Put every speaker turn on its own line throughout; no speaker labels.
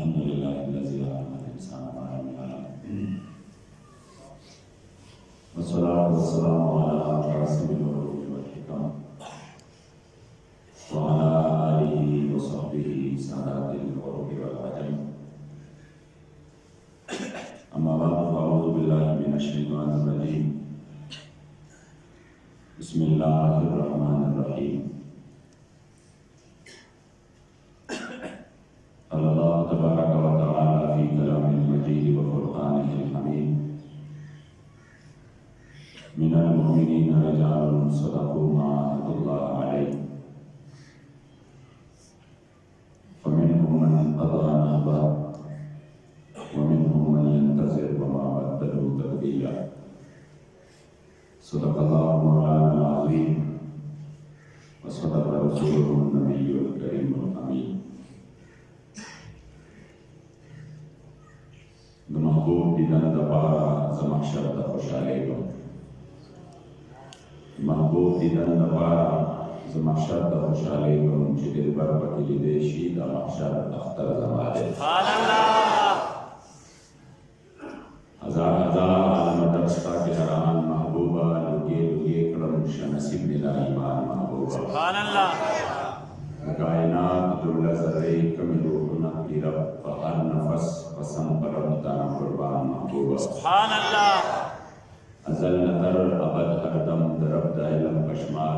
अल्हम्दुलिल्लाहिल्लज़ी ख़लक़ल इंसाना मा लम यअलम वस्सलातु वस्सलामु अला रसूलिल उलूम वल हिकम व अला आलिहि व सहबिहि सादातिल क़ुरूब वल अजम। अम्मा बअद फ़अऊज़ु बिल्लाहि मिनश शैतानिर रजीम। बिस्मिल्लाहिर रहमानिर रहीम। अल्लाह तबारक व तआला फ़ी कलामिल मजीद व फ़ुरक़ानिल हमीद। मिनल मुमिनीना रिजालुन सदक़ू मा अहदुल्लाह अलैहि फ़मिनहुम मन क़ज़ा नहबहु व मिनहुम मन यंतज़िर व मा बद्दलू तब्दीला। सदक़ल्लाहु मौलाना अज़ीम व सदक़ रसूलुहुन नबियुल करीमुल अमीन। महबूब दीदन दपारा ज़महशर दा खुशालेगो, महबूब दीदन दपारा ज़महशर दा खुशालेगो। मुझे दिल बर बकीली देशी दा महशर अख्तर ज़माले। हजार हजार आलम दस्ता के हरान महबूबा लुगे लुगे करम शनसीब मिला ईमान महबूबा। कायनात दुल्ला ज़र्रे कमिलो नक़ली रब हर नफस पसंद परम ताना कुर्बान महबूबा। अज़ल नतर अबद हरदम दरब दाइलम कशमार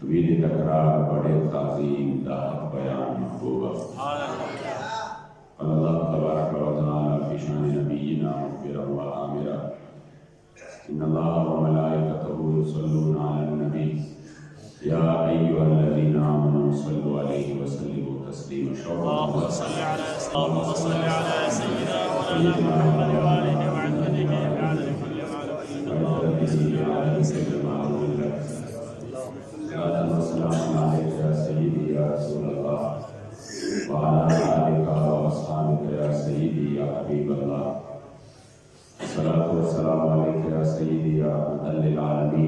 वीर तकरार बड़े ताज़ीम दा हक़ बयान महबूबा। अल्लाह तबारक व तआला फ़ी शान नबिय्यिना मुग़फ़िरन व आमिरा। इन्नल्लाह व मलाइकतहु युसल्लूना अलन नबी या अय्युहल्लज़ीना आमनू सल्लु अलैहि व सल्लिमू तस्लीमा। अल्लाहुम्मा सल्लि अला सय्यिदिना मुहम्मद व आलिहि व अज़वाजिहि व अहलिहि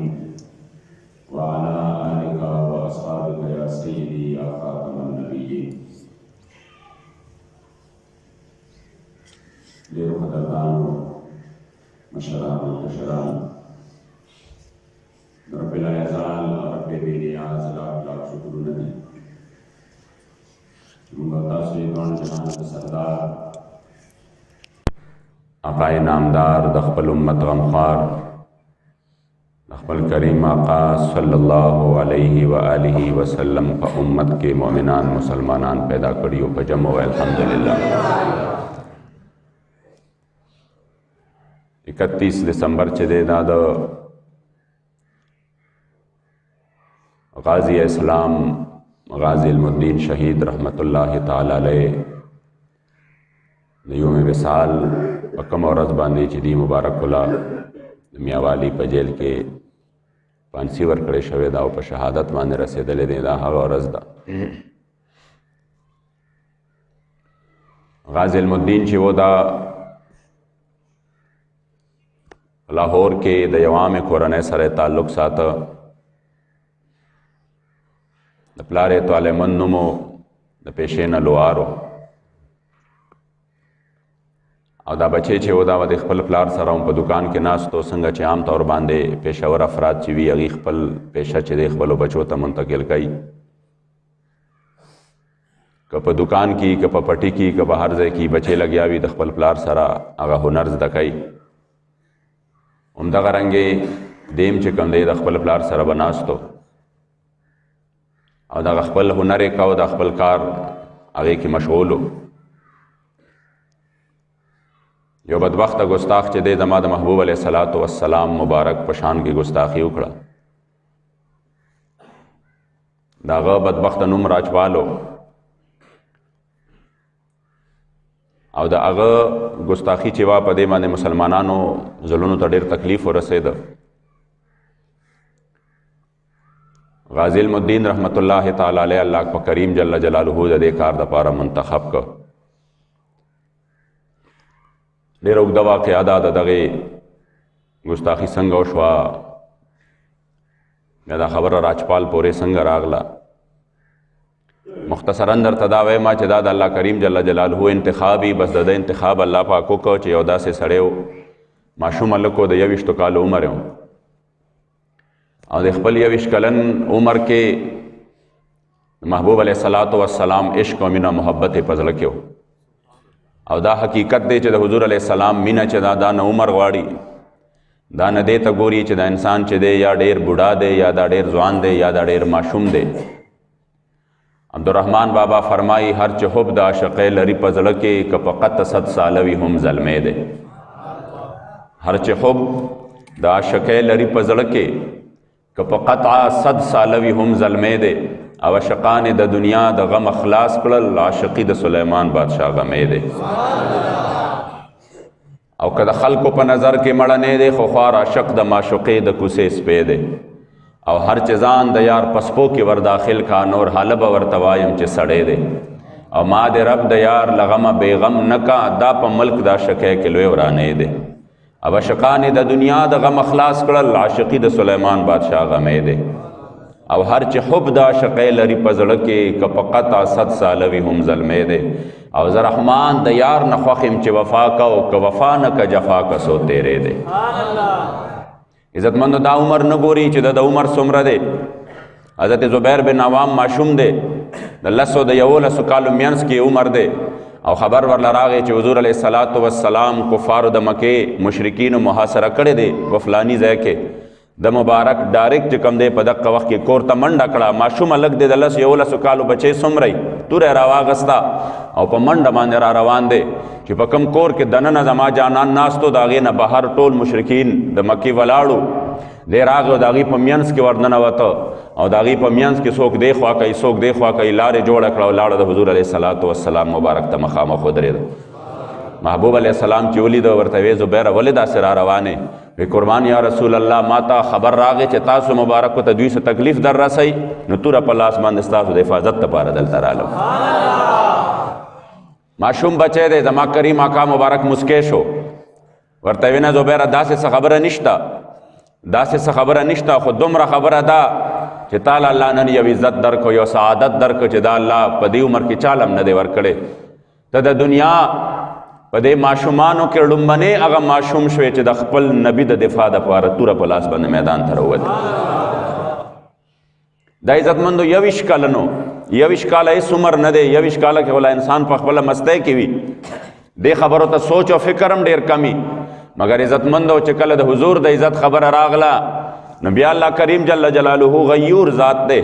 मशरान कशरान रब्बिल आज़ाल रब्बे बेनियाज लाख लाख शुक्र नबी मुंगता से कौन जहान सरदार आकाए नामदार दखपल उम्मत गमखार दखपल करीम आका सल्लल्लाहु अलैहि व आलिहि वसल्लम का उम्मत के मोमिनान मुसलमानान पैदा करियो पजमो अल्हम्दुलिल्लाह। 31 दिसंबर चदे दाद गाज़ी इस्लाम गाज़ी इल्मुद्दीन शहीद रहमतुल्लाहि ताला अलैह यूम विसाल पकम और बांधी चिदी मुबारकुल्ला मियावाली पे जेल के फांसी वर्कड़े शवे दाव पर शहादत माने रसेदले दे दा हवा और रज़दा गाज़ी इल्मुद्दीन वो दा लाहौर के दयवाम कोरने सरे ताल्लुक़ साथ द प्लारे तो आलेमन नुमो द पेशे न लोआरो और दा बचे छे वदा वद खपल प्लार सराउं पर दुकान के नास तो संग चे आम तौर बांधे पेशावर अफराद चीवी अगी खपल पेशा चे दे खपलो बचो त मुंतकिल कई कप दुकान की कप पटी की कप हर जे की बचे लग्या भी द खपल प्लार सरा आगा हुनर दकई उमदा रंगे देम चे कम दे द खपल प्लार सरा बनास्तो और द खपल हुनर का द खपल कार आगे की मशगूल जो बदबख्त गुस्ताख चे दे दमाद महबूब अलैहिस्सलातु वस्सलाम मुबारक पशान की गुस्ताखी उखड़ा दागा बदबख्त नुम राजपालो और द अग गुस्ताखी चिवा पदे माने मुसलमानानो जुल्मों तो ढेर तकलीफ हो रसेद। गाज़ी इल्मुद्दीन रहमतुल्लाहि ताला अलैह अल्लाह प करीम जल्ल जलालुहु दे कार द पारा मुंतखब क ढेर उगदा वाक़या दा दगे गुस्ताखी संग शवा दा खबर राजपाल पोरे संग रागला
مختصراً درته دا وایم چې دا د الله کریم جل جلاله انتخابي، بس د انتخاب الله پاک وکړ چې یو داسې سړی و، ماشوم هلک و، د 21 کالو عمر و، او د خپل 21 کلن عمر کې محبوب علیه الصلاۃ والسلام عشق او مینه محبت یې په زړه کې و، او دا حقیقت دی چې د حضور علیه السلام مینه چې دا نه عمر غواړي، دا نه دې ته ګوري چې دا انسان چې دی یا ډېر بوډا دی یا دا ډېر ځوان دی یا دا ډېر ماشوم دی. عبدالرحمن بابا فرمایي هر چې حب د عاشقۍ لري په زړه کې که په قط 100 ساله وي هم زلمی دی. هر چې حب د عاشقۍ لري په زړه کې که په قطعه 100 ساله وي هم زلمی دی. او عاشقان د دنیا د غم خلاص کړل، عاشقي د سلیمان بادشاه غمی دی. او که د خلکو په نظر کې مړنی دی، خو خوار عاشق د معشوقې د کوڅې سپی دی. او هر چې ځان د یار پسپو کې ور داخل کا، نور حاله به ورته وایم چې سړی دی. او ما د رب د یار له غمه بېغم نه کا، دا په ملک د عاشقۍ کې لوی ورانی دی. او عاشقان د دنیا د غم خلاص کړل، عاشقي د سلیمان بادشاه غمی دی. او هر چې حب د عاشقۍ لري په زړه کې که په قطع 100 ساله وي هم زلمی دی. او زه رحمان د یار نه خوښ یم چې وفا کا، او که وفا نه که جفا کا سو تیرې دی. عزتمندو دا عمر نه ګوري چې د عمر څومره دی. حضرت زبیر بن عوام ماشوم دی، د 10 د 11 کالو منځ کې عمر دی. او خبر ورله راغی چې حضور علیه الصلاۃ والسلام کفارو د مکې مشرکینو محاصره کړی دی په فلاني ځای کې. د مبارک ډایرکټ چې کوم دی په دغه وخت کې کور ته منډه کړه. ماشوم هلک دی د 11 کالو بچی څومره توره یې راواغسته او په منډه باندې را روان دی چې په کوم کور کې دننه زما جانان ناستو، د هغې نه بهر ټول مشرکین د مکې ولاړو. دی راغی او د هغې په منځ کې ورننوته، او د هغې په منځ کې څوک دی خوا کوي څوک دی خوا کوي، لارې جوړه کړه او لاړه د حضور علیه الصلاۃ والسلام مبارک ته مخامخ ودرېده. محبوب علیه السلام چې ولیده ورته ویې زبیره ولې داسې را روانې؟ وی قربان یا رسول الله ما ته خبر راغی چې تاسو مبارکو ته دوی څه تکلیف در رسئ، نو توره په لاس باندې ستاسو د حفاظت لپاره دلته رالم. ماشوم بچی دی، زما کریم آقا مبارک مسکی شو، ورته ویې نه زبیره داسې څه خبره نشته، داسې څه خبره نشته، خو دومره خبره ده چې تاله الله نن یو عزت درکو، یو سعادت درکو چې دا الله په دې عمر کې چالم نه دی ورکړی. ته د دنیا په دې ماشومانو کې لومبنی هغه ماشوم شوی چې د خپل نبي د دفاع دپاره توره په لاس باندې میدان ته راووتی. دا عزتمندو 21 کلنو، 21 کاله هېڅ عمر نه دی. 21 کاله کې ولا انسان په خپله مستی کې وي، دې خبرو ته سوچ او فکر هم ډېر کمی. مگر عزتمندو چې کله د حضور د عزت خبره راغله، نو بیا الله کریم جل جلاله غیور ذات دی.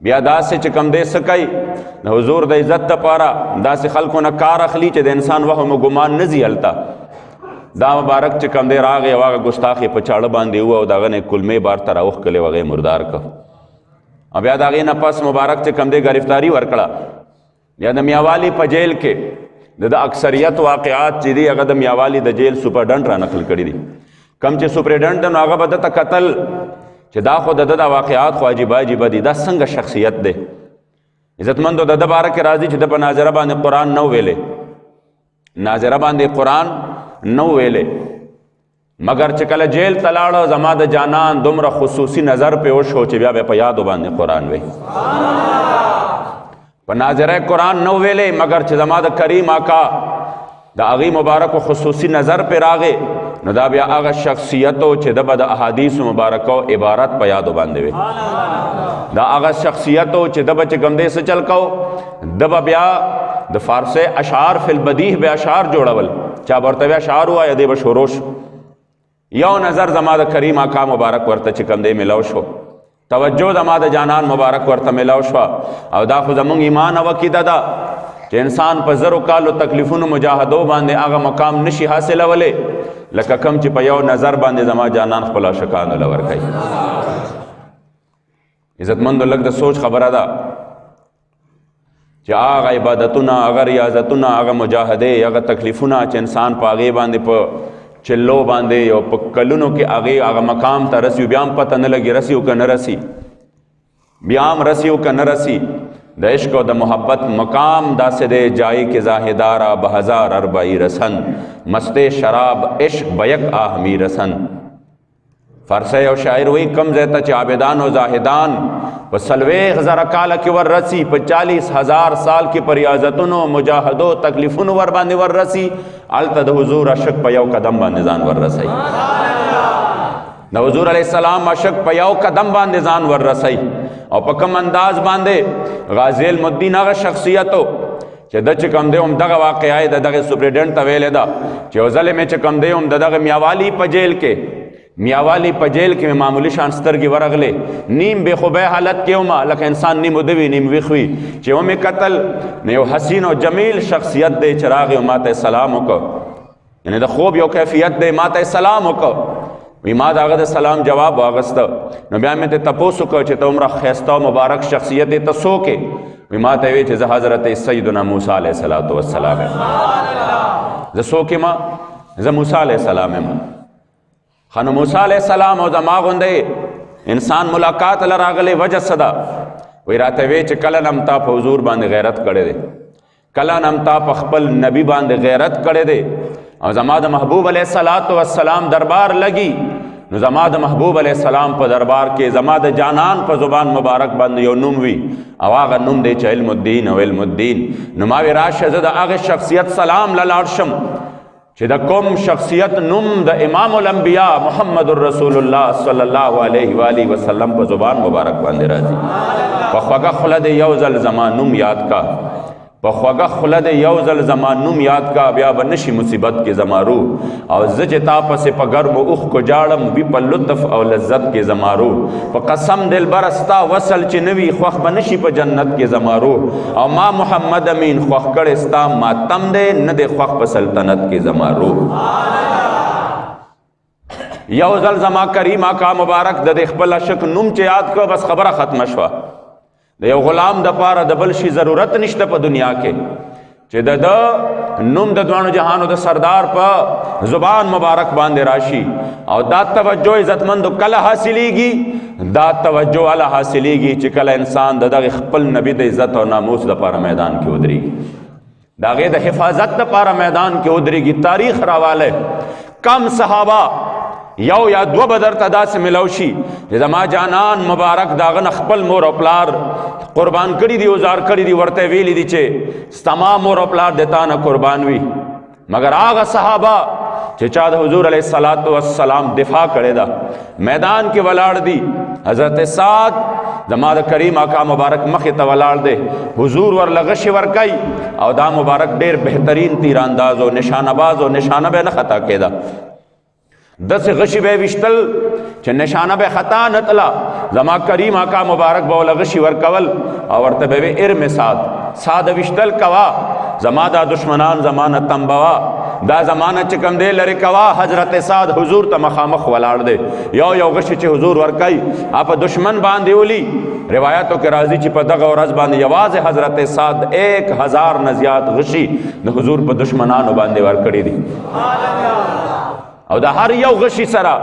بیا داسې چې کم دی څه کوي د حضور د عزت دپاره، داسې خلکو نه کار اخلي چې د انسان وهم و ګمان نه ځي هلته. دا مبارک چې کم دی راغی او هغه ګستاخ یې په چاړه باندې و او د هغه نه کلمې بار ته راوښکلې و، هغه یې مردار کړ. او بیا د هغې نه پس مبارک چې کم دی ګرفتاري ورکړه. بیا د میاوالي په جیل کې د اکثریت واقعات چې دي هغه د میاوالي د جیل سپرډنټ را نقل کړي دي. کم چې سپرډنټ نو هغه به دته کتل چې دا خو د ده د واقعات خو عجیبه عجیبه دي، دا څنګه شخصیت دی. عزتمندو د ده باره کې راځي چې د په ناظره باندې قرآن نه ویلې، ناظره باندې قرآن نه ویلې، مگر چې کله جیل ته لاړه زما د جانان دومره خصوصي نظر پې وشو چې بیا به په یادو باندې قرآن وی. په ناظره قرآن نه ویلې، مگر چې زما د کریم آقا د هغې مبارکو خصوصي نظر پې راغې، نو دا بیا هغه شخصیتو چې د به د احادیثو مبارکو عبارت په یادو باندې وي. دا هغه شخصیتو چې د به چې کوم دی څه چل کو، د به بیا د فارسی اشعار فی البدیح به اشعار جوړول، چا به ورته بیا اشعار ووایه دی به شروع شو. یو نظر زما د کریم آقا مبارک ورته چې کوم دی ملو شو، توجه زما د جانان مبارک ورته ملو شوه. او دا خو زمونږ ایمان او عقیده ده چې انسان په 0 کالو تکلیفونو مجاهدو باندې هغه مقام نشي حاصلولی لکه کم چې په یو نظر باندې زما جانان خپل عاشقانو له ورکوي. عزتمندو لږ د سوچ خبره ده چې هغه عبادتونه، هغه ریاضتونه، هغه مجاهدې، هغه تکلیفونه چې انسان په هغې باندې په چلو باندې او په کلونو کې هغه مقام ته رسي، بیا هم پته نه لګي رسي که نه رسي، بیا هم رسي که نه رسي. د عشق او د محبت مقام داسې دی جای کې زاهدارا بهزار اربعی رسن، مست شراب عشق بیک آہمی رسن. فارسی او شاعر وی کم زیتا چی عابدان و زاہدان پا سلویخ زرکالا کی ور رسی پا 40,000 سال کی پریازتنو مجاہدو تکلیفونو ور باندی ور رسی علتا دا حضور عشق پا یو قدم باندی زان ور رسی دا حضور علیہ السلام عشق پا یو قدم باندی زان ور رسی او پا کم انداز باندی غازی المدین آغا شخصیتو چې د چې کم دی هم دغه واقعه د دغه سپریډنټ ته ویلې ده چې یو ځل مې چې کم دی هم د دغه میاوالی په جیل کې مې معمولی شان سترګې ورغلې نیم بې خوبۍ حالت کې وم لکه انسان نیم وده وي نیم ویښ وي چې ومې کتل نو یو حسین او جمیل شخصیت دی چې راغی او ما ته سلام وکړ یعنې د خوب یو کیفیت دی ما ته سلام وکړ وی ما د هغه د سلام جواب واغسته نو بیا مې ته تپوس وکړ چې ته عمره ښایسته او مبارک شخصیت یې ته څوک یې وی ما ته وی چې زه حضرت سیدنا موسی علیه السلام یم زه څوک یم زه موسی علیه السلام یم خو نو موسی علیه السلام او زما غوندې انسان ملاقات له راغلی وجه څه ده وی راته وی چې کله نه هم تا په حضور باندې غیرت کړی دی کله نه هم تا په خپل نبی باندې غیرت کړی دی او زما د محبوب علیه السلام دربار لګي نو زما د محبوب علیہ السلام په دربار کې زما د جانان په زبان مبارک باندې یو نوم وي او هغه نوم دی چې علم الدین او علم الدین نو ما وی راشه زه د هغه شخصیت سلام لاړ شم چې د کوم شخصیت نوم د امام الانبیاء محمد رسول الله صلی الله علیه و آله وسلم په زبان مبارک باندې راځي په خوږه خوله د یو ځل زما نوم یاد کا په خوږه خوله د یو ځل زما نوم یاد کا بیا به نشي مصیبت کې زما روح او زه چې تا پسې په ګرمو اوښ کو جاړم وي په لطف او لذت کې زما روح په قسم دلبره ستا وصل چې نه وي خوښ به نشي په جنت کې زما روح او ما محمد امین خوښ کړی ستا ماتم دی نه دی خوښ په سلطنت کې زما روح یو ځل زما کریم آقا مبارک د خپل عشق نوم چې یاد کړ بس خبره ختمه شوه د یو غلام د پاره د بل شي ضرورت نشته په دنیا کې چې د نوم د دوانو جهانو د سردار په زبان مبارک باندې راشي او دا توجه عزتمند کله حاصلېږي دا توجه اله حاصلېږي چې کله انسان د دغه خپل نبی د عزت او ناموس د پاره میدان کې ودرېږي د هغې د حفاظت د پاره میدان کې ودرېږي تاریخ راواله کم صحابه یو یا دو بدر ته داسې ملو شي چې زما جانان مبارک داغه نه خپل مور او پلار قربان کړي دي اوزار کړي دي ورته ویلي دي چې ستا مور او پلار د تا نه قربان وي مگر هغه صحابه چې چا د حضور علیه السلام دفاع کړې ده میدان کې ولاړ دي حضرت سعد زما د کریم آقا مبارک مخې ته ولاړ دی حضور ورله غشي ورکوي او دا مبارک ډېر بهترین تیرانداز او نشانه باز او نشانه به نه خطا کېده دس غشی بے وشتل چه نشانه بے خطا نتلا زما کریم آقا مبارک بولا غشی ورکول اور تبے ارم ساد وشتل کوا زما دا دشمنان زمانہ تنبوا دا زمانہ چکم دے لرے کوا حضرت سعد حضور تا مخامخ ولاڑ دے یو غشی چه حضور ورکای آپ دشمن باندے اولی روایتوں کے راضی چی پا دغا و رز باندے یواز حضرت سعد 1000 نزیات غشی دا حضور پا دشمنانو باندے ورکڑی دی او دا هر یو غشی سره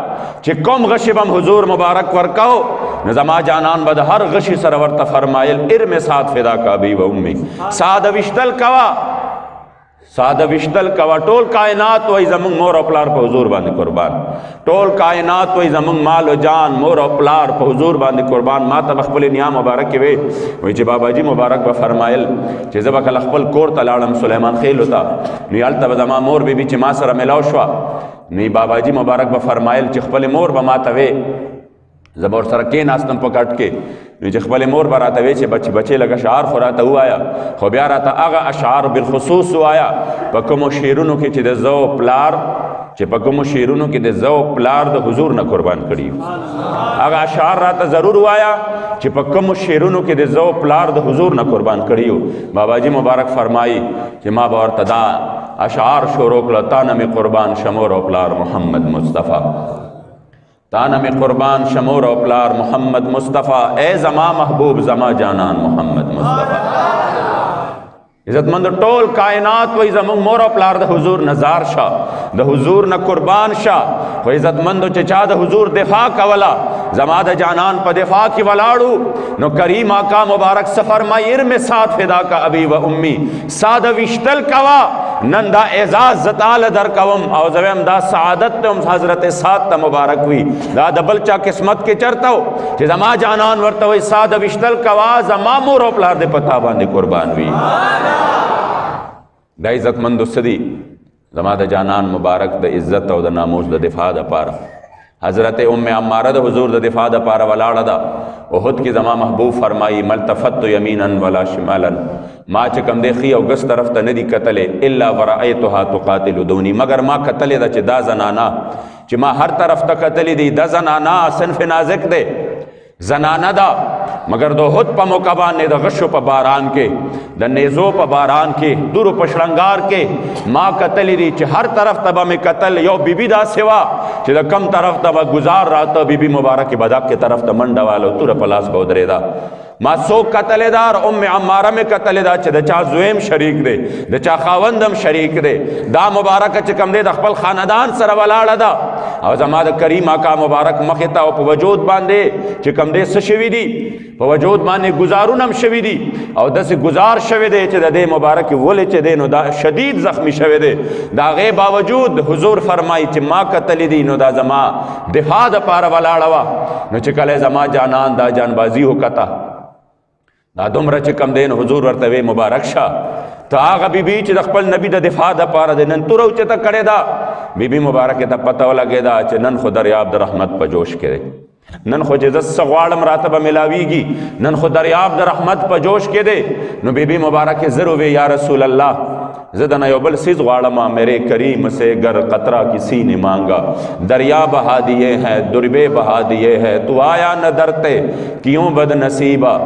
چې کوم غشی بم حضور مبارک ورکاو نو زما جانان به د هر غشی سره ورته فرمایل ارم سعد فدا کا ابي و امي سعد وشتل کوا ټول کائنات وای زمون مور او پلار په حضور باندې قربان ټول کائنات وای زمون مال او جان مور او پلار په حضور باندې قربان ما ته خپل نیا مبارک وي وای چې بابا جی مبارک به فرمایل چې زبا کله خپل کور ته لاړم سليمان خیل وتا نو یالته زما مور بیبي چې ما سره ملاو شو نی بابا جی مبارک به فرمایل چې خپل مور به ماته وي زبر سره کې ناستم په کټ کې نو چې خپل مور به راته وي چې بچي لګه اشعار خو راته وایا خو بیا راته هغه اشعار بالخصوص وایا په کومو شعرونو کې چې د زو پلار چې په کومو شعرونو کې د زو پلار د حضور نه قربان کړي هغه اشعار راته ضرور وایا چې په کومو شعرونو کې د زو پلار د حضور نه قربان کړي بابا جی مبارک فرمایي چې ما به ورته دا اشعار شروع کړه تانه می قربان شمور او پلار محمد مصطفی تانه می قربان شمور او پلار محمد مصطفی اے زما محبوب زما جانان محمد مصطفی عزتمند ټول کائنات وای زمون مور او پلار د حضور نزار شا د حضور نه قربان شا خو عزتمند چې چا د حضور دفاع کولا زما د جانان په دفاع کې ولاړو نو کریم آقا مبارک سفر ما ارم سعد فدا کا ابي و امي سعد وشتل کوا نن دا اعزاز زتال در کوم او زویم دا سعادت تم حضرت سعد تا مبارک وی دا دبل چا قسمت کے چرتاو چی زما جانان ورتوی سعد وشتل کوا زما مور و پلار دے پتا باندے قربان وی دا عزت مند سدی زما دا جانان مبارک دا عزت او دا ناموس دا دفاع دا پارا حضرت ام عمارہ دا حضور دا دفاع دا پارا ولاڑا دا احد کی زما محبوب فرمائی ملتفت یمینا ولا شمالا ما چکم دیخی او گس طرف تا ندی قتلے الا ورائیتها تقاتل دونی مگر ما قتلے دا چی دا زنانا چی ما ہر طرف تا قتلی دی دا زنانا صنف نازک دے زنانا دا مگر دو حد پا مقبان نے دا غشو پا باران کے دا نیزو پا باران کے دورو پا شرنگار کے ما قتلی دی چی ہر طرف تبا میں قتل یو بی بی دا سوا چی دا کم طرف تبا گزار راتا بی بی مبارک بداک کے طرف تا منڈا والو تورا پلاس بودرے دا ما سو قتل دار ام عمارہ میں قتل دا چی دا چا زویم شریک دے دا چا خاوندم شریک دے دا مبارک چکم دے دا خپل خاندان سر ولاڑا دا او زما دا کریم آقا مبارک مخیتا و پا وجود باندے چکم دے سشوی دی پا وجود باندے گزارونم شوی دی او دا سی گزار شوی دے چی دا دے مبارک ولی چی دے نو دا شدید زخمی شوی دے دا غیب باوجود حضور فرمائی چی ما قتل دی نو دا زما دفاع دا پارا ولاڑا نو چکلے زما جانان دا جان بازی ہو کتا دا دمرا چکم دین حضور ورتوی مبارک شا تا آغا بی بی چی دا خپل نبی دا دفاع دا پارا دے نن تورو چی تا کڑے دا بی بی مبارک تا پتہ لگے دا چی نن خود دریاب دا رحمت پا جوش کرے نن خو جزت سغوارم راتبہ ملاوی گی نن خود دریاب دا رحمت پا جوش کے دے نو بی بی مبارک ضروے یا رسول اللہ زدنا یو بل سیز غاڑما میرے کریم سے گر قطرہ کسی نے مانگا دریا بہا دیے ہیں دربے بہا دیے ہیں تو آیا نہ درتے کیوں بد نصیبہ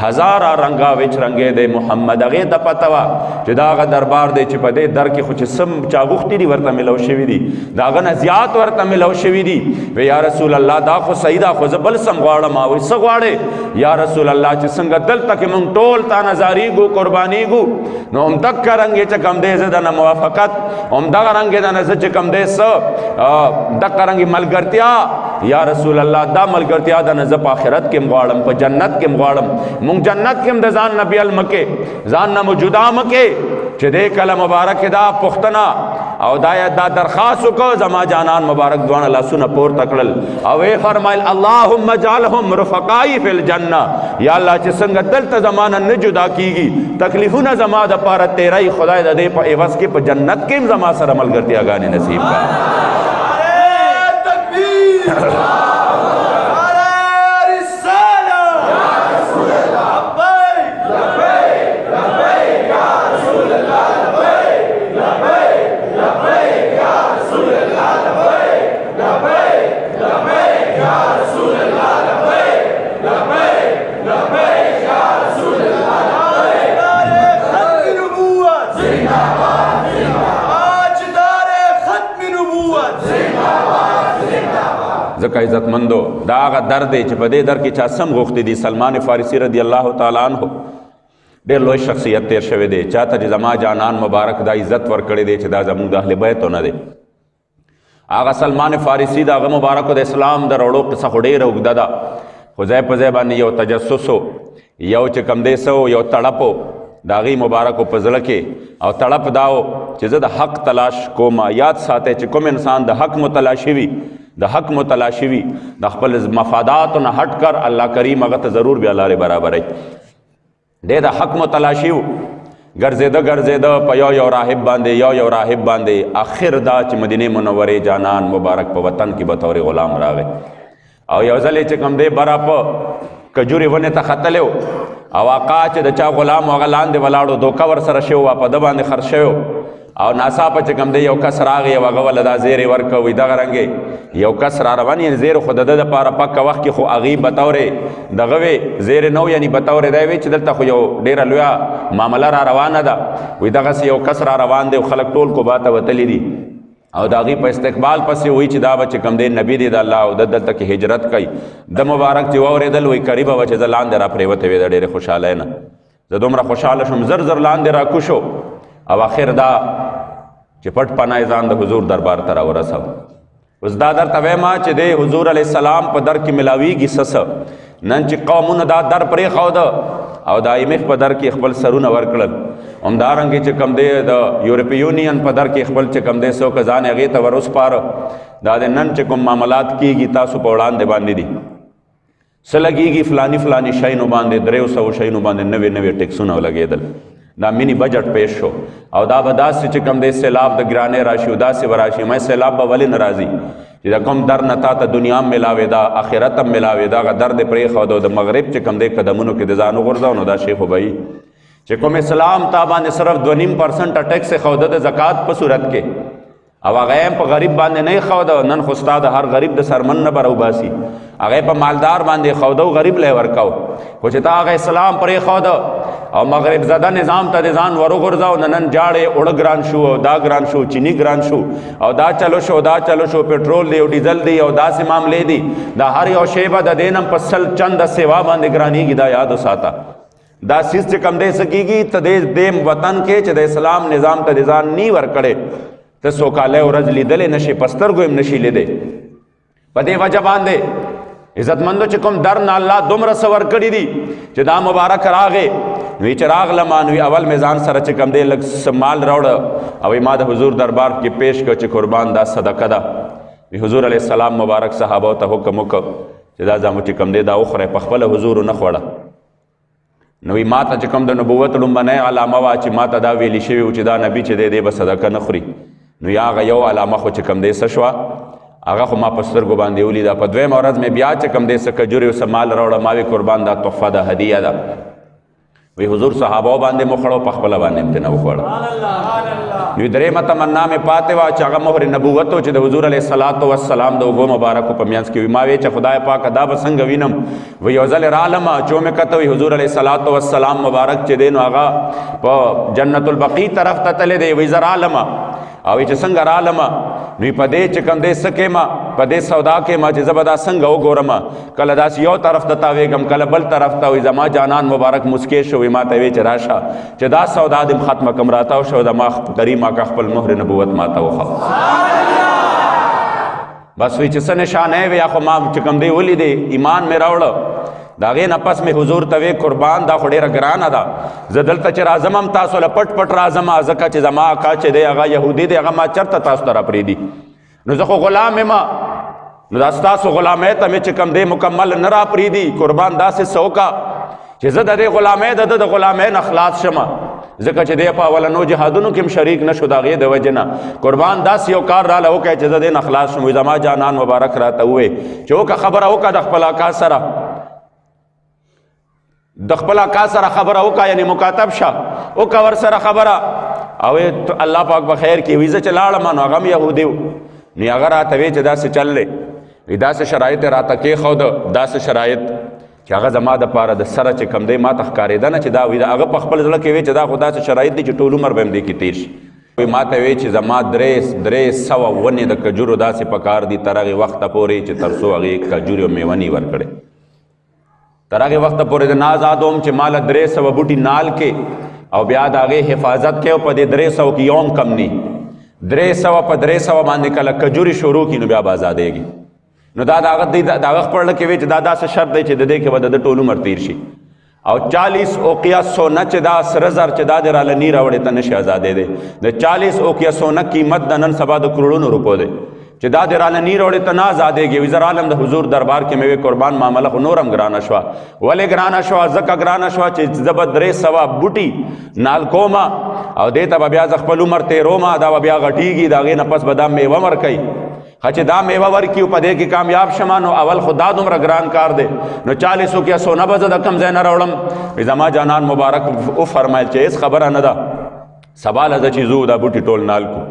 ہزارہ رنگا وچ رنگے دے محمد اغی دا پتوا جداغا دربار دے چپا دے در کی خوچ سم چاگوختی دی ورطا ملو شوی دی داغا نزیات ورطا ملو شوی دی وی یا رسول اللہ دا خو سیدہ خو زبل سم غاڑما وی سغواڑے یا رسول اللہ چی سنگا دل تک من ٹول تا نظاری گو قربانی گو نو ہم تک کرنگے چکم دے زدنا موافقت ہم دا رنگے دا نزد چکم دے سا دک رنگی ملگرتیا یا رسول اللہ دا ملگرتیا دا نزد آخرت کے مغاڑم پا جنت کے مغاڑم مونگ جنت کے مدزان نبی المکے زان نمو جدا مکے چھ دے کل مبارک دا پختنا او دایت دا درخواستو کو زما جانان مبارک دوان اللہ سنہ پور تکڑل او اے فرمائل اللہم جعلہم رفقائی فی الجنہ یا اللہ چھ سنگ دلتا زمانہ نجدا کی گی تکلیفونا زما دا پارت تیرائی خدای دا دے پا ایوز کے پا جنت کے زما سر عمل کرتی آگانی نصیب کا تکبیر زکا عزت مندو دا آغا درد چی پا دے در کی چا سم غختی دی سلمان فارسی رضی اللہ تعالیٰ عنہ دیر لوی شخصیت تیر شوی دے چاہتا جی زما جانان مبارک دا عزت ورکڑی دے چی دا زمون دا اہل بیتو نا دے آغا سلمان فارسی دا آغا مبارکو دا اسلام دا روڑو قصہ خودے رو گدا دا خوزے پزے بانی یو تجسسو یو چکم دے سو یو تڑپو دا غی مبارکو پزلکے او تڑپ داو چی زد حق تلاش کوما یاد ساتے چی کم انسان دا حق متلاشوی دا حق متلاشوی دا خپل مفاداتو نہ ہٹ کر اللہ کریم اغت ضرور بھی اللہ رے برابر ہے دے دا حق متلاشیو گرزیدہ پا یو راہب باندے یو راہب باندے آخر دا چی مدینہ منورے جانان مبارک پا وطن کی بطور غلام راگے او یو زلے چکم دے برا پا کجوری ونے تا خطلیو او آقا چی دا چا غلام وغلان دے ولاڑو دو کور سرشیو واپا دبان دے خرشیو او ناسا پا چکم دے یو کس راگی یو اغول دا زیر ورکوی دا غرنگے یو کس را روان یعنی زیر خود دا پارا پاک وقت کی خو اغیب بطورے دا غوی زیر نو یعنی بطورے دا وی چی دلتا خو یو دیر لویا معاملہ را روان دا وی دا غس یو کس را روان دے خلق طول کو باتا وطلی دی او دا غیب پا استقبال پسی ہوئی چی دا با چکم دے نبی دی دا اللہ او دا دلتا کی حجرت کئی دا مبارک چی ووری دل وی قریبا وچی دا لاندے را پریوتے وی دا دیر خوشحال ہے نا زدوم را خوشحال شم زر لاندے را کشو او آخر دا چی پٹ پناہ ازان دا حضور دربار ترا ورسو اس دا در تویما چی دے حضور علیہ السلام پا در کی ملاوی گی سس نن چی قومون دا در پری خود او دا ایمخ پا در کی اخبر سرون ورکلل همدارنګه چې کم دی د یورپی یونین په در کې خپل چې کم دی سو کزان هغه ته ورسپاره دا د نن چې کوم معاملات کیږي تاسو په وړاندې باندې دي سلګيږي فلانی شینو باندې 300 شینو باندې نوې ټیکسونه لګیدل دا مینی بجټ پیش شو او دا به داسې چې کم دی سیلاب د ګرانې راشي او داسې وراشي مې سیلاب به ولې ناراضي چې دا کوم در نتا ته دنیا هم ملاوي دا آخرت هم ملاوي دا درد پرې خو د مغرب چې کم دی قدمونو کې د ځانو غورځاو نو دا شیخ وبای چې کوم اسلام تا باندې صرف 2.5% ټیکس خوده د زکات په صورت کې او هغه په غریب باندې نه خوده نن خو استاد هر غریب د سرمن نه برو باسي هغه په مالدار باندې خوده او غریب له ورکاو خو چې تا هغه اسلام پرې خوده او مغرب زده نظام ته ځان ورغورځاو نن جاړې اړ ګران شو او دا ګران شو چینی ګران شو او دا چلو شو پټرول دی او ډیزل دی او داسې معاملې دي دا هر یو شی به د دینم په سل چند سیوا باندې ګرانیږي دا یاد وساته دا سیس چې کم دی سکیږي ته د وطن کې چې د اسلام نظام ته ځان نی ورکړې ته سوکاله ورځ لیدلې نشي پسترګو هم نشي لیدې په دې وجه باندې عزتمندو چې کوم در نه الله دومره سور کړی دي چې دا مبارک راغې وی چې راغلم نو اول میزان سره چې کم دی لږ سمال راوړ او ما د حضور دربار کې پیش کړ چې قربان دا صدقه ده وی حضور علیه السلام مبارک صحابه ته حکم وکړ چې دا زمو چې کم دی دا اخره په خپل حضور نه خوړه نو ما ته چې کوم د نبوت لومبنه علامه وا چې ما ته دا ویلی شوی چې دا نبی چې دی به صدقه نه خوري نو یا هغه یو علامه خو چې کم دی څه شوه هغه خو ما په سترګو باندې ولیده په دویمه ورځ مې بیا چې کم دی څه کجورې او څه مال راوړه ما وی قربان دا تحفه ده هدیه ده وی حضور صحابه باندې مخړو په خپل باندې امتناع وکړه یو درېمه تمنا مې پاتې وه چې هغه مهر نبوت و چې د حضور علیه الصلاۃ والسلام د اوږو مبارکو په منځ کې وي ما وی چې خدای پاک دا به څنګه وینم وی یو ځل رالمه چې مې کته وی حضور علیه الصلاۃ والسلام مبارک چې دی نو هغه په جنت البقیع طرف ته تللی دی وی زه رالمه او چې څنګه رالمه نو په دې چې کوم دې سکه ما په دې سودا کې ما چې زبدا څنګه وګورم کله داس یو طرف ته تاوېږم کله بل طرف ته وي زما جانان مبارک مسکی شوې ما ته وی چې راشه چې دا سودا دې ختمه کم راته او شو د ما کریمه کا خپل مهر نبوت ما ته وخو بس وی چې څه نشانه وي خو ما چې کوم دې ولیدې ایمان مې راوړ داغه نفس می حضور ته قربان دا خو ډیره ګرانه ده زه دلته چې راځم هم تاسو له پټ راځم ځکه چې زما اکا چې دی هغه یهودي دی هغه ما چرته تاسو ته راپرېږدي نو زه خو غلام یم نو دا ستاسو غلامۍ ته مې چې کوم دی مکمل نه راپرېږدي قربان داسې څه وکړه چې زه د دې غلامۍ د غلامۍ نه خلاص شم ځکه چې دی په اولنو جهادونو کې هم شریک نه شو د هغې د وجې نه قربان داسې یو کار راله وکړی چې زه دې نه خلاص شم زما جانان مبارک راته ووې چې وکړه خبره وکړه د خپل اکا سره د خپل اکا سره خبره وکړه یعنی مکاتب شه وکړه ورسره خبره او الله پاک به خیر کړي وي زه چې لاړم نو هغه هم یهودي و نو هغه راته وی چې داسې چل دی وي داسې شرایط یې راته کېښوده داسې شرایط چې هغه زما دپاره د سره چې کم دی ما ته ښکارېده نه چې دا وي هغه په خپل زړه کې وی چې دا خو داسې شرایط دي چې ټول عمر به هم دې کې تېر شي وی ما ته وی چې زما 300 ونې د کجورو داسې پکار دي تر هغې وخته پورې چې تر څو هغې کجورې او میوه ورکړې تر هغې وخته پورې د نه آزادوم چې ماله 300 بوټي نال کې او بیا د هغې حفاظت کې او په دې 300 کې یوم کم نی 300 په 300 باندې کله کجوري شروع کړي نو بیا به آزادېږي نو دا د هغه خپل کې وی چې دا داسې شرط دی چې د دې کې به د ټول عمر تېر شي او 40 اوقیا سونه چې دا سره زر چې دا د راله نی راوړې ته نشي آزادېدی د 40 اوقیا سونه قیمت د نن سبا د کروڑونو روپو دی چې دا د راله نی راوړې ته نه آزادېږي وي زه رالم د حضور دربار کې مې قربان معامله خو نور هم ګرانه شوه ولې ګرانه شوه ځکه ګرانه شوه چې زه به 300 بوټي نال کومه او دې ته به بیا زه خپل عمر تېرومه دا به بیا غټېږي د هغې نه پس به دا میوه ورکوي چې دا میوه ورکړي په دې کې کامیاب شمه نو اول خو دا دومره ګران کار دی نو 40 اوقیا سونه به زه د کم ځای نه راوړم زما جانان مبارک وفرمایل چې هېڅ خبره نه ده سبا له زه چې ځو دا بوټي ټول نال کو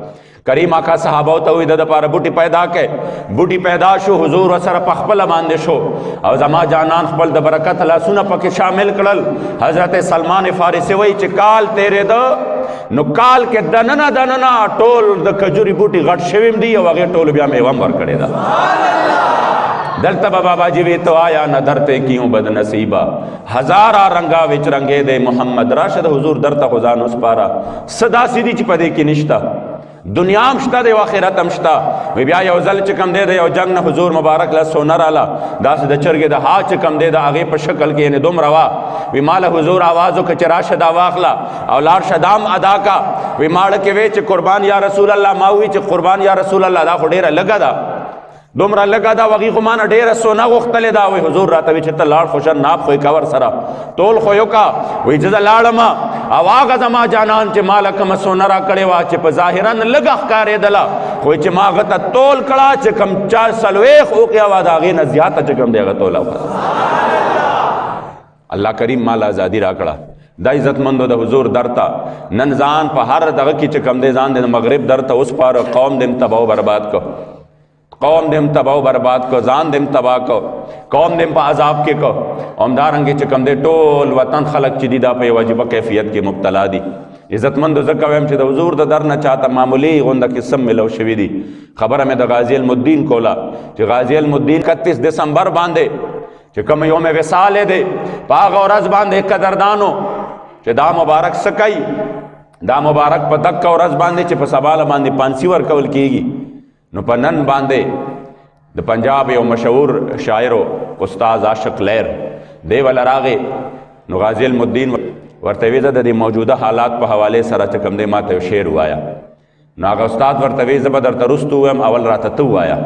کریم آقا صحابه ته وی د دپاره بوټي پیدا کړي بوټي پیدا شو حضور ورسره په خپله باندې شو او زما جانان خپل د برکت لاسونه پکې شامل کړل حضرت سلمان فارسی وی چې کال تېرېده نو کال کې دننه ټول د کجوري بوټي غټ شوي دي او هغې ټولو بیا میوه هم ورکړې ده دلته به بابا جی وی تو آیا نظر تے کیوں بد نصیبہ ہزارہ رنگا وچ رنگے دے محمد راشد حضور در تا خزان اس پارا صدا سیدھی چی پدے کی نشتا دنیا هم شته دی او آخرت هم شته. وی بیا یو ځل چې کوم دی د یو جنګ نه حضور مبارک له سونه راله داسې د چرګې د ها چې کوم دی د هغې په شکل کې یعنې دومره وه. وی ما له حضور آواز وکړه چې راشه دا واخله او لاړ شه دام ادا کا. وی ماړه کې وی چې قربان یا رسول الله، ما وی چې قربان یا رسول الله دا خو ډېره لږه ده، دومره لږه ده، وغې خو ما نه ډېره سونه غوښتلې ده. وی حضور راته وی چې ته لاړ خو شه ناب خو یې کور سره تول خو یو کا. وی چې زه لاړم او هغه زما جانان چې ما له کومه سونه را کړې وه چې په ظاهرا لږه ښکارېدله، خو چې ما هغه ته تول کړه چې کوم 440 اوقیه وه د هغې نه زیاته چې کوم دی هغه توله وه. الله کریم مال ازادي را کړه. دا عزتمندو د حضور در ته نن ځان په هر دغه کې چې کوم دی ځان د مغرب در ته وسپاره، قوم دې تباه و برباد کو، قوم دیم تباہ و برباد کو، ځان دیم تباہ کو، قوم دیم په عذاب کې کو. همدارنګې چې کوم دی ټول وطن خلق چې دي دا په یو عجیبه کیفیت کې مبتلا دي. عزتمندو ځکه وایم چې د حضور د در نه چاته معمولي غونده قسم ملو شوي دي. خبره مې د غازی المدین کوله چې غازی المدین 31 دسمبر باندې چې کوم یوم وصال دی په هغه ورځ باندې قدردانو چې دا مبارک سکی، دا مبارک په دکه ورځ باندې چې په سباله باندې پانسی ورکول کېږي. نو په نن باندې د پنجاب یو مشهور شاعر استاد عاشق لیر دی ولا راغی. نو غازی المدین ورته وی زه د دې موجوده حالات په حواله سره چې کوم دی ماته یو شعر وایا. نو هغه استاد ورته وی زه به درته رستو وایم، اول راته ته وایا.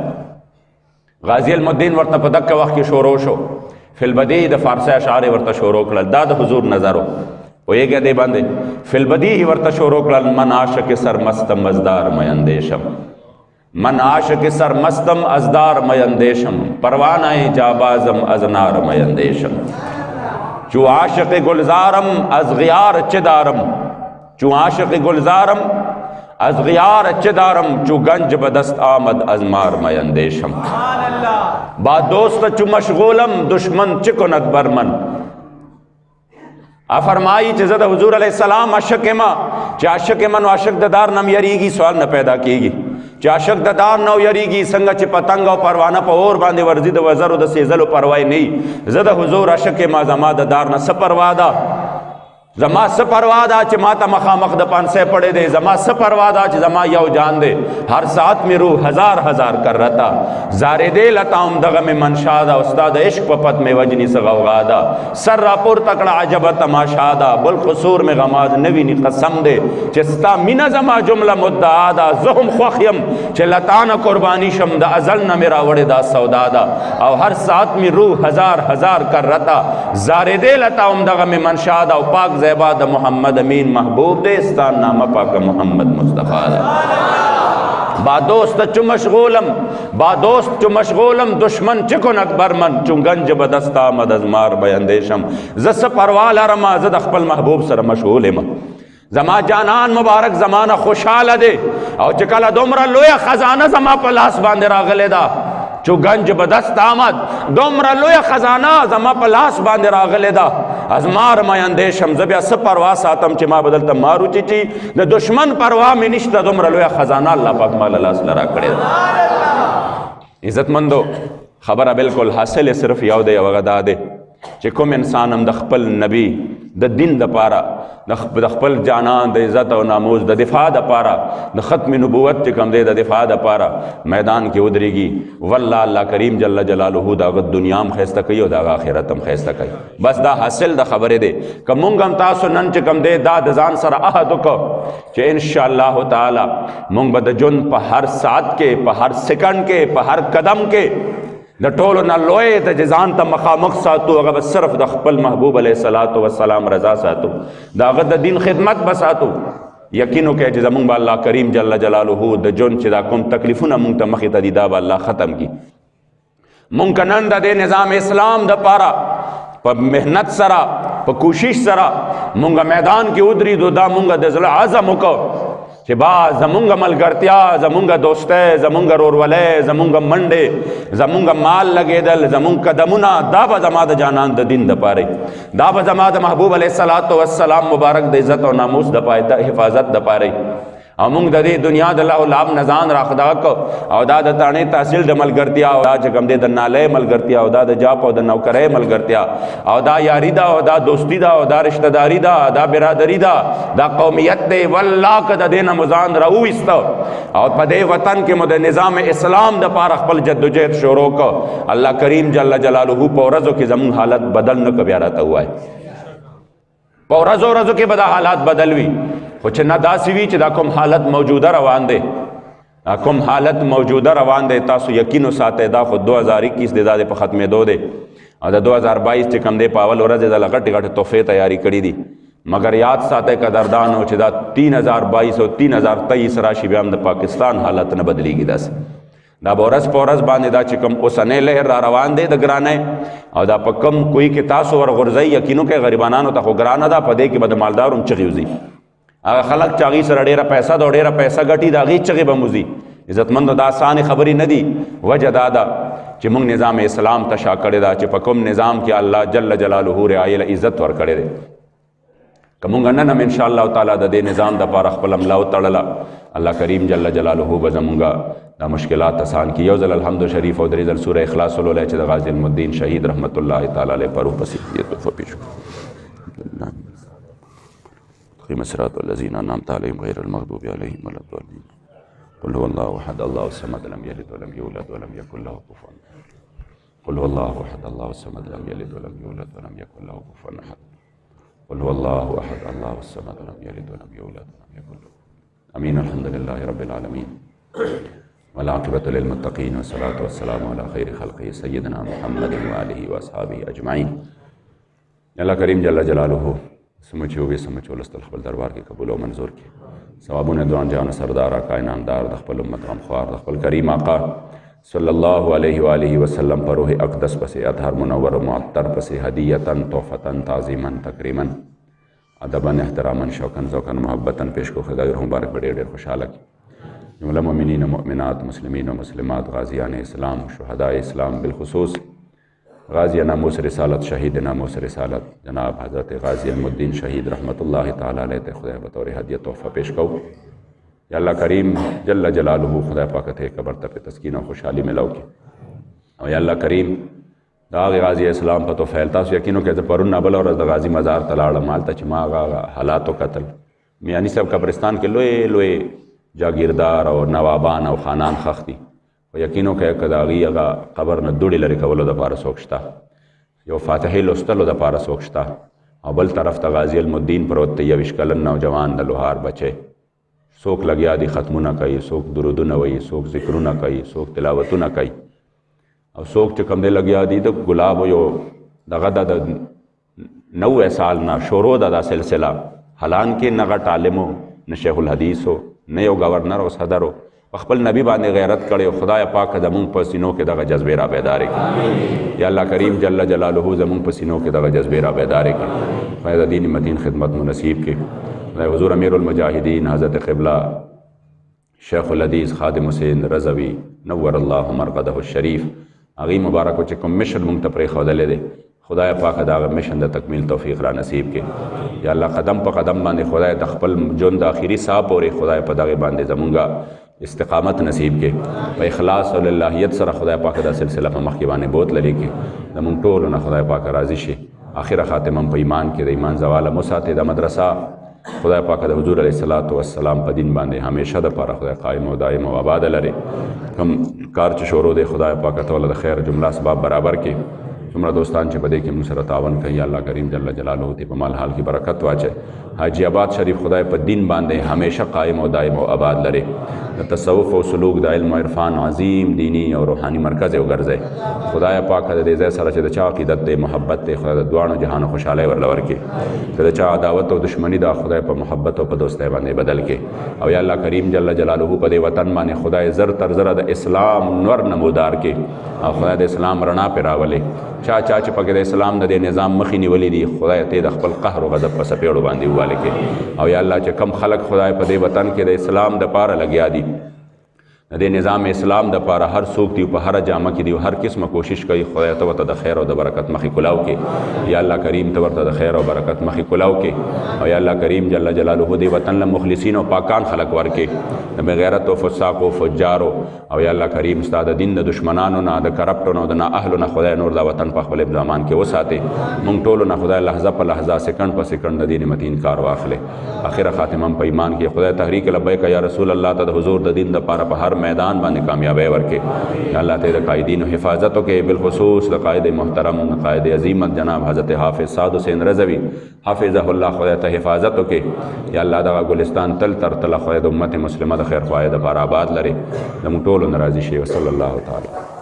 غازی المدین ورته په دغه وخت کې شروع شو، فی البدیع د فارسی اشعار ورته شروع کړل. دا د حضور نظر ویږي دی باندې فی البدیع ورته شروع کړل. من عاشق سرمستم ازدار میندیشم، من عاشق سرمستم ازدار میندیشم، پروانہ جابازم ازنار میندیشم. چو عاشق گلزارم از غیار چدارم، چو عاشق گلزارم از غیار چدارم، چو گنج بدست آمد از مار میندیشم. با دوست چو مشغولم دشمن چه کند بر من. افرمائی چې زه د حضور علیہ السلام عاشق ما، چې عاشق من عاشق د دار نم یریږي سوال نه پیدا کیږي، چې عاشق د دار نو یریږي څنګه چې پتنګ او پروانه په اور باندې ورځي د وزرو د سیزلو پروا نه. زه د حضور عاشق ما، زما د دار نه څه پروا ده، زما څه پروا ده چې ما ته مخامخ د 500 پړې دی، زما څه پروا ده چې زما یو جان دی. هر ساعت می روح ہزار ہزار کر رہتا، زارے دے لتاؤم دغم منشا دا، استاد عشق پپت میں وجنی سغوغا دا، سر راپور تکڑا عجب تماشا دا، بالقصور میں غماز نوینی قسم دے چستا مینا زما جملہ مدعا دا، زہم خوخیم چھ لتانا قربانی شم دا، ازل نہ میرا وڑے دا سودا دا، او ہر ساعت می روح ہزار ہزار کر رہتا، زارے دے لتاؤم دغم منشا دا، پاک زیبا دا محمد امین محبوب دے، استان نامہ پاک محمد مصطفیٰ دا. با دوست چو مشغولم، با دوست چو مشغولم، دشمن چکن اکبر من، چون گنج بدست آمد از مار بیندیشم. زس پروال رما زد اخبر محبوب سر مشغولم، زما جانان مبارک زمانہ خوشحال دے، او چکل دومرا لویا خزانہ زما پلاس باندے راغلے دا، چو گنج بدست آمد دومرا لویا خزانہ زما پلاس باندے راغلے دا، از مار ما اندیشم. زبیا سب پروا ساتم چی ما بدلتا مارو چی چی دا دشمن پروا میں نشتا دومرا لویا خزانہ اللہ پاک مال اللہ صلی اللہ کرے دا. عزت مندو خبرہ بالکل حاصل صرف یو دے وغدا دے چی کم انسان ہم دا خپل نبی دا دین دا پارا دا خپل جانان دا عزت و ناموز دا دفاع دا پارا دا ختم نبوت چکم دے دا دفاع دا پارا میدان کی ادری گی. واللہ اللہ کریم جل جلالہ دا غد دنیام خیستہ کئی و دا آخرتم خیستہ کئی. بس دا حاصل دا خبر دے کہ مونگم تاسو نن چکم دے دا دزان سر احدو کو چہ انشاءاللہ تعالی مونگ با دا جن پا ہر ساعت کے، پا ہر سکنڈ کے، پا ہر قدم کے دا ټولو نه لوی د جزان ته مخامخ ساتو، هغه به صرف د خپل محبوب علیه الصلاة والسلام رضا ساتو، د هغه د دین خدمت به ساتو. یقین وکړئ چې زمونږ به الله کریم جل جلاله د ژوند چې دا کوم تکلیفونه مونږ ته مخې ته دي دا به الله ختم کړي. مونږ که نن د دې نظام اسلام دپاره په محنت سره په کوشش سره مونږ میدان کې ودرېدو، دا مونږ د زړه عزم وکړو کہ با زمونگا ملگرتیا، زمونگا دوستے، زمونگا رورولے، زمونگا منڈے، زمونگا مال لگے دل، زمونگا قدمنا، دا با زماد جانان دا دین دا پارے، دا با زماد محبوب علیہ الصلوۃ والسلام مبارک دا عزت و ناموس دا پائے، دا حفاظت دا پارے. او موږ د دې دنیا د الله لاب نزان راخدا کو او دا د تانه تحصیل د ملګرتیا او دا چې کوم د ناله ملګرتیا او دا د جاپ او د نوکرې ملګرتیا او دا یاری دا او دا دوستی دا او دا رشتہ داری دا دا برادری دا دا قومیت دی والله کده دینه مزان راوست او په دې وطن کې مو د نظام اسلام د پاره خپل جدوجہد شروع کو الله کریم جل جلاله په ورځو کې زمون حالت بدل نه کو بیا راته وای په ورځو کې به حالات بدل وي خو چې نه داسې وي چې دا کوم حالت موجوده روان دی تاسو یقین وساتئ دا خو 2021 د دې په ختمېدو دی او د 2022 چې کوم دی په اول ورځ د غټې تحفې تیاری کړي دي مگر یاد ساتئ قدردانو چې دا 3022 او 3023 راشي بیا هم د پاکستان حالت نه بدلیږي داسې دا به ورځ په ورځ باندې دا چې کوم اوسنۍ لهر را روان دی د ګرانۍ او دا په کم کوی کې تاسو ورغورځئ یقینو کې غریبانانو ته خو ګرانه ده په دې کې به د مالدارو هم چغې وځي هغه خلک چې هغې سره ډېره پیسه ده او ډېره پیسه ګټي د هغې چغې به موځي عزتمندو دا اسانې خبرې نه دي وجه دا ده چې موږ نظام اسلام ته شا کړې ده چې په کوم نظام کې الله جل جلاله رعایې له عزت ورکړی دی که موږ نن هم انشاءالله تعالی د دې نظام دپاره خپله ملا وتړله الله کریم جل جلاله به زمونږ دا مشکلات آسان کی یو ځل الحمد شریف او درې ځل سوره اخلاص ولولئ چې د غازی المدین شهید رحمت الله تعالی علیه په روح پسې یې تحفه پیش کړو قیم صراط الذین انعمت علیهم غیر المغضوب علیهم ولا الضالین قل هو الله احد الله الصمد لم یلد ولم یولد ولم یکن له کفوا قل هو الله احد الله الصمد لم یلد ولم یولد ولم یکن له کفوا احد قل هو الله احد الله الصمد لم یلد ولم یولد ولم یکن له امین الحمد لله رب العالمین والعاقبۃ للمتقین والصلاة والسلام علی خیر خلقه سیدنا محمد وآلہ واصحابہ اجمعین اللہ کریم جل جلالہ سمجھو بھی سمجھو لستل خپل دربار کې قبول او منظور کی ثوابونه دوان جان سردار آقا انعامدار د خپل امت غمخوار د خپل کریم آقا صلی الله علیه و آله وسلم پر روح اقدس پسې اطهر منور و معطر پسې هدیتا تحفتا تعظیما تکریما ادبا احتراما شوقا ذوقا محبتا پیش کو خدای رحم مبارک بڑے ډېر خوشاله کی جمله مؤمنین و مؤمنات مسلمین و مسلمات غازیان اسلام شهداء اسلام بالخصوص غازی ناموس رسالت شہید ناموس رسالت جناب حضرت غازی المدین شہید رحمت اللہ تعالی علیہ تے خدا بطور ہدیہ تحفہ پیش کو یا اللہ کریم جل جلالہ خدا پاک تے قبر ته تسکین و خوشحالی ملاو کی او یا اللہ کریم دا غازی اسلام په تو فعلتا سو یقینو کې پرون بل اور د غازی مزار تلاړ مالته چې ما حالاتو قتل میانی صاحب قبرستان کې لوی جاگیردار او نوابان او خانان خختی و یقینو کې کداغي هغه قبر نه دوړي لري کولو د پاره سوکشتا یو فاتحه لوستلو د پاره سوکشتا او بل طرف ته غازی المدین پروت ته 21 کلن نوجوان د لوهار بچي سوک لګیا دي ختمونه کوي سوک درودونه وایي سوک ذکرونه کوي سوک تلاوتونه کوي او سوک چې کوم دی لګیا دي د ګلاب یو دغه د 90 سال نه شروع د سلسله حالان کې نه غټ عالمو نه شیخ الحدیث ہو نه یو گورنر او صدر ہو خپل نبی باندې غیرت کړي او خدای پاک زمون په سینو کې دغه جذبه را بیدار کړي یا الله کریم جل جلاله زمون په سینو کې دغه جذبه را بیدار کړي خدای دین متین خدمت مو نصیب کړي خدای حضور امیر المجاهدین حضرت قبلہ شیخ الحدیث خادم حسین رضوی نور الله مرقده الشریف هغه مبارک چې کوم مشن مونږ ته پرې خودلې دي خدای پاک دا مشن د تکمیل توفیق را نصیب کړي یا الله قدم په قدم باندې خدای د خپل ژوند د اخیری ساه پورې خدای په دغه باندې زمونږه استقامت نصیب کې په اخلاص او للهیت سره خدای پاک دا سلسله په مخ کې باندې بوت لري کې زمونږ ټول نه خدای پاک راضي شي اخره خاتمه په ایمان کې د ایمان زواله مساته د مدرسه خدای پاک د حضور علیه الصلاۃ والسلام په دین باندې همیشه د پاره خدای قائم او دائم او آباد لري کوم کار چې شروع دی خدای پاک تعالی د خیر جمله اسباب برابر کې څومره دوستان چې بده کې موږ سره تعاون کوي الله کریم جل جلاله دې په مال حال کې برکت واچي حاجی آباد شریف خدای په دین باندې همیشه قائم او دائم او آباد لري د تصوف او سلوک د علم او عرفان عظیم دینی او روحاني مرکز او ګرځي خدای پاک دې ځای سره چې د چا عقیدت ته محبت ته خدای د دوانو جهان خوشاله ورلور کې د چا عداوت او دشمنی دا خدای په محبت او په دوستۍ باندې بدل کې او یا الله کریم جل جلاله په دې وطن باندې خدای زر تر زر د اسلام نور نمودار کې او خدای د اسلام رڼا پیراولې چا چې پکې د اسلام د نظام مخې نیولې دي خدای ته د خپل قهر او غضب په سپېړو باندې واله کې او یا الله چې کم خلق خدای په دې وطن کې د اسلام د پاره لګیا دي د نظام اسلام د پاره هر څوک دی په هر جامه کې دی هر قسمه کوشش کوي خدای ته ورته د خیر او د برکت مخې کلاو کې یا الله کریم ته ورته د خیر او برکت مخې کلاو کې او یا الله کریم جل جلاله دې وطن له مخلصین او پاکان خلق ورکې د بغیرت او فساق او فجار او یا الله کریم ستاد دین د دشمنانو نه د کرپټو نه د نه اهل نه خدای نور دا وطن په خپل ځمان کې وساتي مونږ ټولو نه خدای لحظه په لحظه سکند په سکند د دې متین کار واخلې اخر خاتمه په ایمان کې خدای تحریک لبیک یا رسول الله ته د حضور د دین د پاره په هر میدان باندې کامیابی ورکې الله ته د قائدین حفاظت وکړي بالخصوص د قائد محترم قائد عظیمت جناب حضرت حافظ سعد حسین رضوی حافظه الله خدای ته حفاظت وکړي یا الله دا ګلستان تل تر تل خدای د امت مسلمه د خیر خوای د بار آباد لري د موږ ټولو ناراضي شي صلی الله تعالی